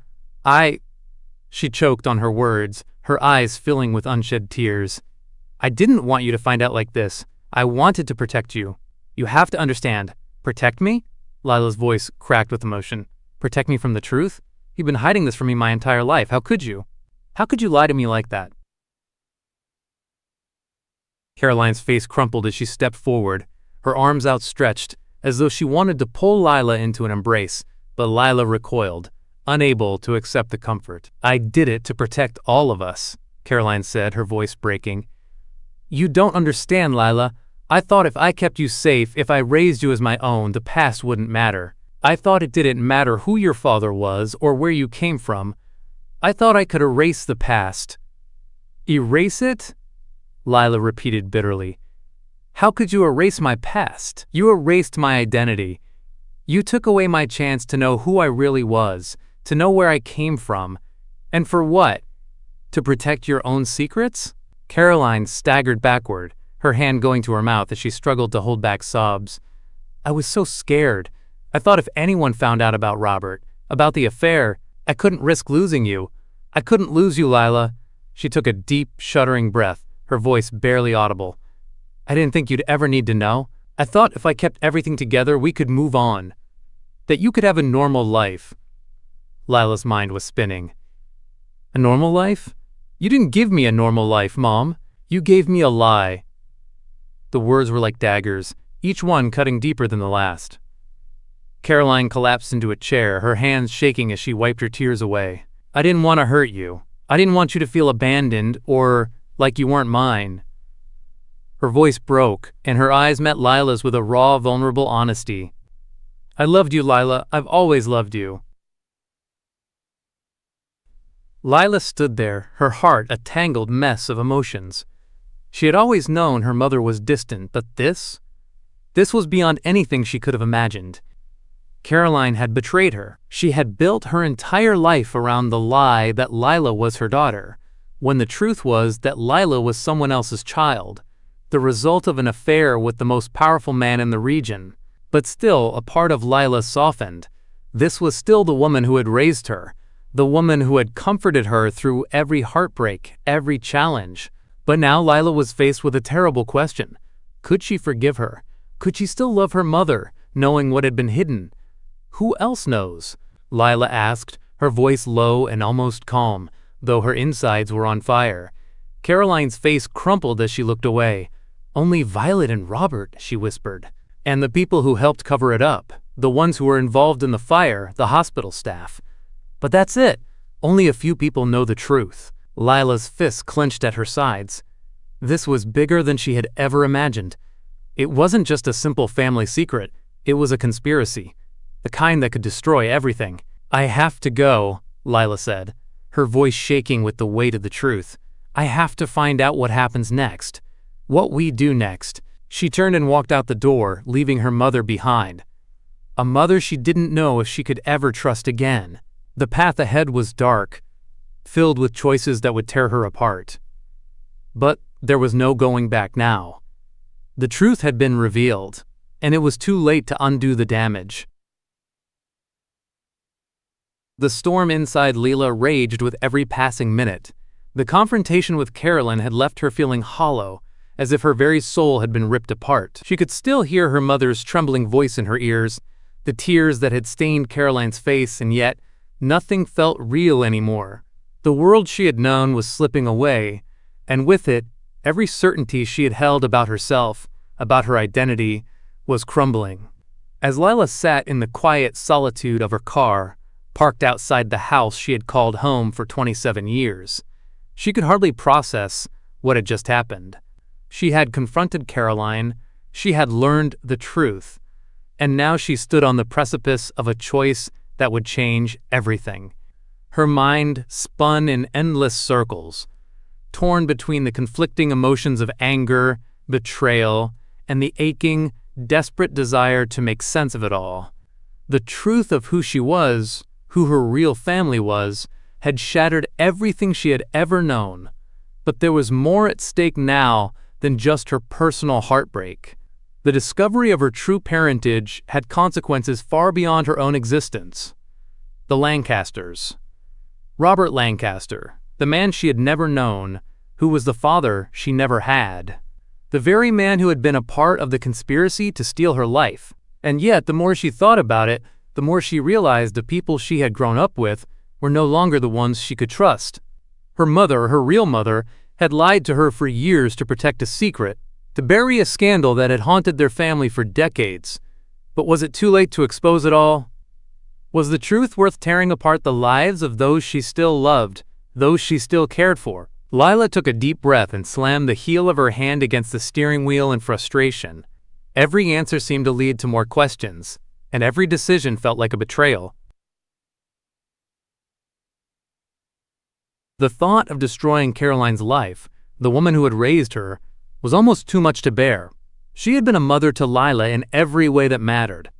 She choked on her words, her eyes filling with unshed tears. I didn't want you to find out like this. I wanted to protect you. You have to understand. Protect me? Lila's voice cracked with emotion. Protect me from the truth? You've been hiding this from me my entire life. How could you? How could you lie to me like that? Caroline's face crumpled as she stepped forward, her arms outstretched, as though she wanted to pull Lila into an embrace, but Lila recoiled, unable to accept the comfort. I did it to protect all of us, Caroline said, her voice breaking. You don't understand, Lila. I thought if I kept you safe, if I raised you as my own, the past wouldn't matter. I thought it didn't matter who your father was or where you came from. I thought I could erase the past. Erase it? Lila repeated bitterly. How could you erase my past? You erased my identity. You took away my chance to know who I really was, to know where I came from. And for what? To protect your own secrets? Caroline staggered backward, her hand going to her mouth as she struggled to hold back sobs. I was so scared. I thought if anyone found out about Robert, about the affair, I couldn't risk losing you. I couldn't lose you, Lila. She took a deep, shuddering breath, her voice barely audible. I didn't think you'd ever need to know. I thought if I kept everything together, we could move on. That you could have a normal life. Lila's mind was spinning. A normal life? You didn't give me a normal life, Mom. You gave me a lie. The words were like daggers, each one cutting deeper than the last. Caroline collapsed into a chair, her hands shaking as she wiped her tears away. I didn't want to hurt you. I didn't want you to feel abandoned or like you weren't mine. Her voice broke, and her eyes met Lila's with a raw, vulnerable honesty. I loved you, Lila. I've always loved you. Lila stood there, her heart a tangled mess of emotions. She had always known her mother was distant, but this was beyond anything she could have imagined. Caroline had betrayed her. She had built her entire life around the lie that Lila was her daughter, when the truth was that Lila was someone else's child, the result of an affair with the most powerful man in the region. But still, a part of Lila softened. This was still the woman who had raised her, the woman who had comforted her through every heartbreak, every challenge. But now Lila was faced with a terrible question. Could she forgive her? Could she still love her mother, knowing what had been hidden? Who else knows? Lila asked, her voice low and almost calm, though her insides were on fire. Caroline's face crumpled as she looked away. Only Violet and Robert, she whispered. And the people who helped cover it up, the ones who were involved in the fire, the hospital staff. But that's it. Only a few people know the truth. Lila's fists clenched at her sides. This was bigger than she had ever imagined. It wasn't just a simple family secret. It was a conspiracy. The kind that could destroy everything. I have to go, Lila said, her voice shaking with the weight of the truth. I have to find out what happens next. What we do next. She turned and walked out the door, leaving her mother behind. A mother she didn't know if she could ever trust again. The path ahead was dark, filled with choices that would tear her apart. But there was no going back now. The truth had been revealed, and it was too late to undo the damage. The storm inside Lila raged with every passing minute. The confrontation with Carolyn had left her feeling hollow, as if her very soul had been ripped apart. She could still hear her mother's trembling voice in her ears, the tears that had stained Caroline's face, and yet nothing felt real anymore. The world she had known was slipping away, and with it, every certainty she had held about herself, about her identity, was crumbling. As Lila sat in the quiet solitude of her car, parked outside the house she had called home for 27 years, she could hardly process what had just happened. She had confronted Caroline, she had learned the truth, and now she stood on the precipice of a choice that would change everything. Her mind spun in endless circles, torn between the conflicting emotions of anger, betrayal, and the aching, desperate desire to make sense of it all. The truth of who she was, who her real family was, had shattered everything she had ever known. But there was more at stake now than just her personal heartbreak. The discovery of her true parentage had consequences far beyond her own existence. The Lancasters. Robert Lancaster, the man she had never known, who was the father she never had. The very man who had been a part of the conspiracy to steal her life. And yet, the more she thought about it, the more she realized the people she had grown up with were no longer the ones she could trust. Her mother, her real mother, had lied to her for years to protect a secret, to bury a scandal that had haunted their family for decades. But was it too late to expose it all? Was the truth worth tearing apart the lives of those she still loved, those she still cared for? Lila took a deep breath and slammed the heel of her hand against the steering wheel in frustration. Every answer seemed to lead to more questions, and every decision felt like a betrayal. The thought of destroying Caroline's life, the woman who had raised her, was almost too much to bear. She had been a mother to Lila in every way that mattered.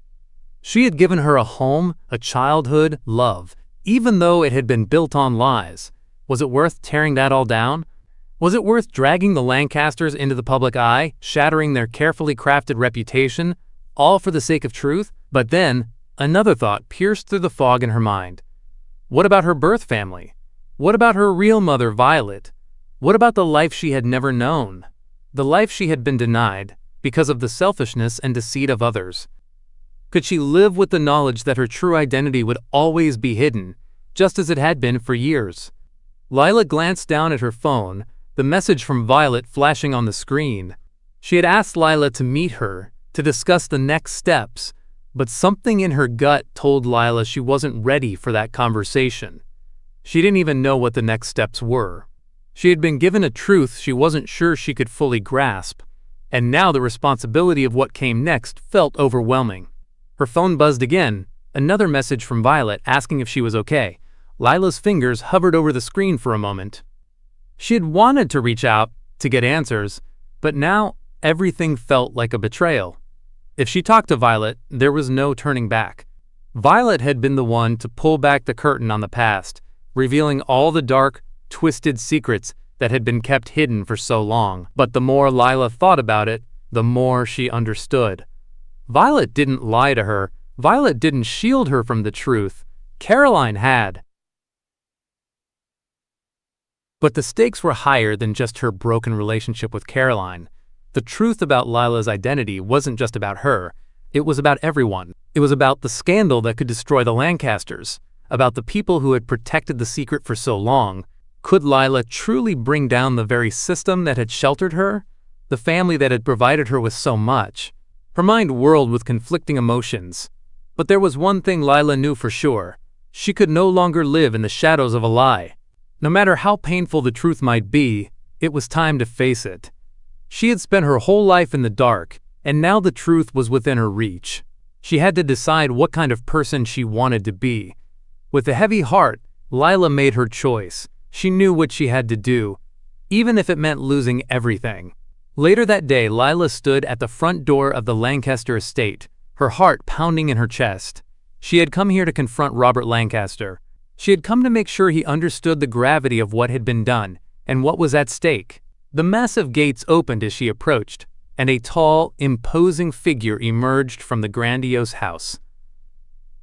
She had given her a home, a childhood, love, even though it had been built on lies. Was it worth tearing that all down? Was it worth dragging the Lancasters into the public eye, shattering their carefully crafted reputation, all for the sake of truth? But then, another thought pierced through the fog in her mind. What about her birth family? What about her real mother, Violet? What about the life she had never known? The life she had been denied because of the selfishness and deceit of others. Could she live with the knowledge that her true identity would always be hidden, just as it had been for years? Lila glanced down at her phone, the message from Violet flashing on the screen. She had asked Lila to meet her, to discuss the next steps, but something in her gut told Lila she wasn't ready for that conversation. She didn't even know what the next steps were. She had been given a truth she wasn't sure she could fully grasp, and now the responsibility of what came next felt overwhelming. Her phone buzzed again, another message from Violet asking if she was okay. Lila's fingers hovered over the screen for a moment. She had wanted to reach out to get answers, but now everything felt like a betrayal. If she talked to Violet, there was no turning back. Violet had been the one to pull back the curtain on the past, revealing all the dark, twisted secrets that had been kept hidden for so long. But the more Lila thought about it, the more she understood. Violet didn't lie to her. Violet didn't shield her from the truth. Caroline had. But the stakes were higher than just her broken relationship with Caroline. The truth about Lila's identity wasn't just about her. It was about everyone. It was about the scandal that could destroy the Lancasters, about the people who had protected the secret for so long. Could Lila truly bring down the very system that had sheltered her, the family that had provided her with so much? Her mind whirled with conflicting emotions. But there was one thing Lila knew for sure. She could no longer live in the shadows of a lie. No matter how painful the truth might be, it was time to face it. She had spent her whole life in the dark, and now the truth was within her reach. She had to decide what kind of person she wanted to be. With a heavy heart, Lila made her choice. She knew what she had to do, even if it meant losing everything. Later that day, Lila stood at the front door of the Lancaster estate, her heart pounding in her chest. She had come here to confront Robert Lancaster. She had come to make sure he understood the gravity of what had been done and what was at stake. The massive gates opened as she approached, and a tall, imposing figure emerged from the grandiose house.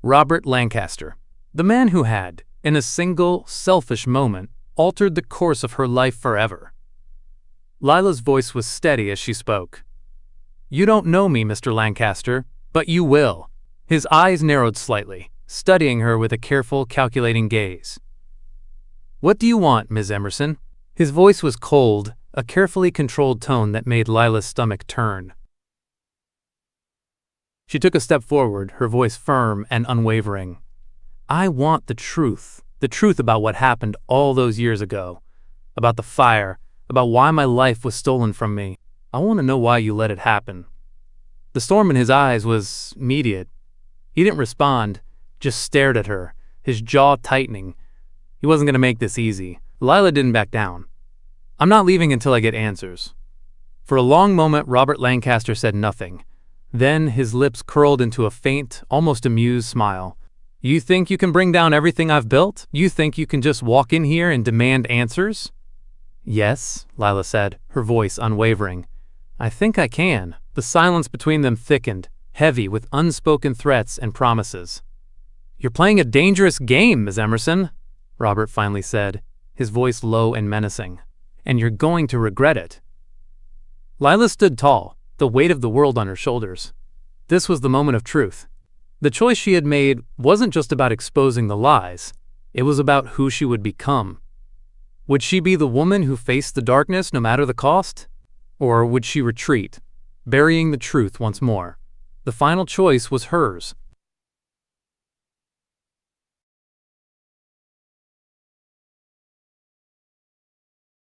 Robert Lancaster, the man who had, in a single, selfish moment, altered the course of her life forever. Lila's voice was steady as she spoke. "You don't know me, Mr. Lancaster, but you will." His eyes narrowed slightly, studying her with a careful, calculating gaze. "What do you want, Ms. Emerson?" His voice was cold, a carefully controlled tone that made Lila's stomach turn. She took a step forward, her voice firm and unwavering. "I want the truth about what happened all those years ago, about the fire, about why my life was stolen from me. I want to know why you let it happen." The storm in his eyes was immediate. He didn't respond, just stared at her, his jaw tightening. He wasn't going to make this easy. Lila didn't back down. "I'm not leaving until I get answers." For a long moment, Robert Lancaster said nothing. Then his lips curled into a faint, almost amused smile. You think you can bring down everything I've built? You think you can just walk in here and demand answers? Yes, Lila said, her voice unwavering. I think I can. The silence between them thickened, heavy with unspoken threats and promises. You're playing a dangerous game, Ms. Emerson, Robert finally said, his voice low and menacing. And you're going to regret it. Lila stood tall, the weight of the world on her shoulders. This was the moment of truth. The choice she had made wasn't just about exposing the lies. It was about who she would become. Would she be the woman who faced the darkness no matter the cost? Or would she retreat, burying the truth once more? The final choice was hers,